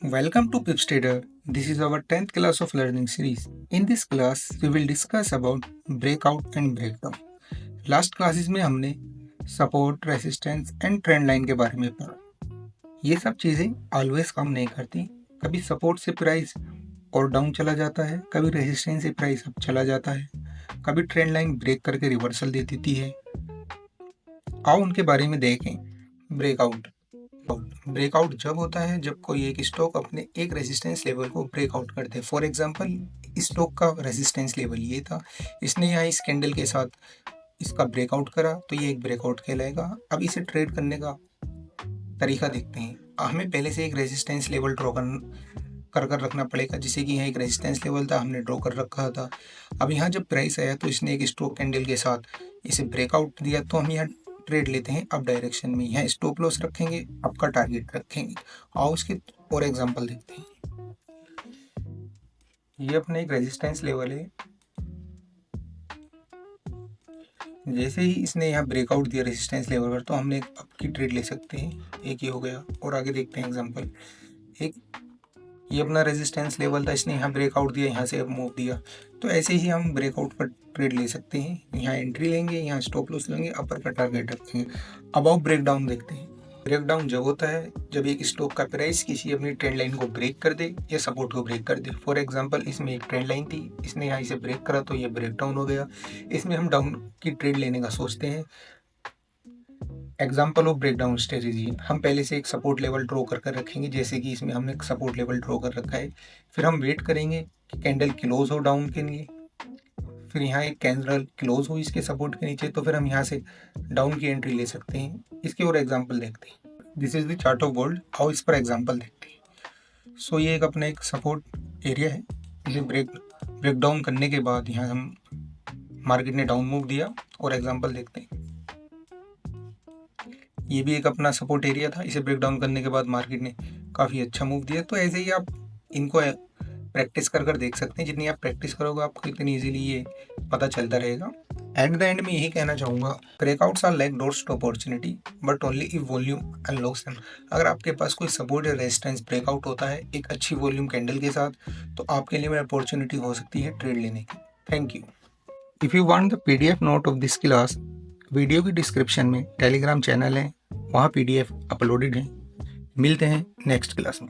Welcome to Pips Trader. This is our 10th class of learning series. In this class, we will discuss about breakout and breakdown. Last classes में हमने support, resistance and trend line के बारे में पढ़ा। ये सब चीज़ें always काम नहीं करती। कभी सपोर्ट से प्राइस और डाउन चला जाता है, कभी रेसिस्टेंस से प्राइस अप चला जाता है, कभी ट्रेंड लाइन ब्रेक करके रिवर्सल दे देती है। आओ उनके बारे में देखें। ब्रेकआउट जब होता है जब कोई एक स्टॉक अपने एक रेजिस्टेंस लेवल को ब्रेकआउट करते हैं। फॉर एग्जांपल, स्टॉक का रेजिस्टेंस लेवल ये था, इसने यहाँ इस कैंडल के साथ इसका ब्रेकआउट करा तो ये एक ब्रेकआउट कहलाएगा। अब इसे ट्रेड करने का तरीका देखते हैं। हमें पहले से एक रेजिस्टेंस लेवल ड्रॉ कर रखना पड़ेगा, जैसे कि यहाँ एक रेजिस्टेंस लेवल था, हमने ड्रॉ कर रखा था। अब यहाँ जब प्राइस आया तो इसने एक स्टॉक कैंडल के साथ इसे ब्रेकआउट दिया, तो हम यहाँ ट्रेड लेते हैं अप डायरेक्शन में। यहाँ स्टॉप लॉस रखेंगे, अप का टारगेट रखेंगे। आओ उसके और एग्जांपल देखते हैं। ये अपना एक रेजिस्टेंस लेवल है। जैसे ही इसने यहाँ ब्रेकआउट दिया रेजिस्टेंस लेवल पर, तो हमने एक अप की ट्रेड ले सकते हैं। एक ये हो गया, और आगे देखते हैं एग्जांपल। एक ये अपना रेजिस्टेंस लेवल था, इसने यहाँ ब्रेकआउट दिया, यहाँ से मूव दिया, तो ऐसे ही हम ब्रेकआउट पर ट्रेड ले सकते हैं। यहाँ एंट्री लेंगे, यहाँ स्टॉप लॉस लेंगे, अपर का टारगेट रखेंगे। अब आओ ब्रेकडाउन देखते हैं। ब्रेकडाउन जब होता है जब एक स्टॉक का प्राइस किसी अपनी ट्रेंड लाइन को ब्रेक कर दे या सपोर्ट को ब्रेक कर दे। फॉर एग्जांपल, इसमें एक ट्रेंड लाइन थी, इसने यहाँ इसे ब्रेक करा तो ये ब्रेकडाउन हो गया। इसमें हम डाउन की ट्रेड लेने का सोचते हैं। एग्जाम्पल ऑफ ब्रेकडाउन स्ट्रेटेजी, हम पहले से एक सपोर्ट लेवल ड्रॉ कर रखेंगे, जैसे कि इसमें हमने एक सपोर्ट लेवल ड्रॉ कर रखा है। फिर हम वेट करेंगे कि कैंडल क्लोज हो डाउन के लिए, फिर यहाँ एक कैंडल क्लोज हो इसके सपोर्ट के नीचे, तो फिर हम यहाँ से डाउन की एंट्री ले सकते हैं। इसके और एग्जाम्पल देखते हैं। This is the chart of gold. आओ इस पर एग्जाम्पल देखते हैं। सो ये एक अपना एक सपोर्ट एरिया है। इसे ब्रेकडाउन करने के बाद यहाँ हम मार्केट ने डाउन मूव दिया, और एग्जाम्पल देखते हैं। ये भी एक अपना सपोर्ट एरिया था, इसे ब्रेक डाउन करने के बाद मार्केट ने काफ़ी अच्छा मूव दिया। तो ऐसे ही आप इनको प्रैक्टिस कर देख सकते हैं। जितनी आप प्रैक्टिस करोगे आपको इतनी इजीली ये पता चलता रहेगा। एट द एंड में यही कहना चाहूँगा, breakouts are like doors to opportunity but only if volume unlocks them. अगर आपके पास कोई सपोर्ट या रेजिस्टेंस ब्रेकआउट होता है एक अच्छी वॉल्यूम कैंडल के साथ, तो आपके लिए अपॉर्चुनिटी हो सकती है ट्रेड लेने की। Thank you. If you want the PDF note of this class, video की डिस्क्रिप्शन में टेलीग्राम चैनल है, वहाँ PDF अपलोडेड है। मिलते हैं नेक्स्ट क्लास में।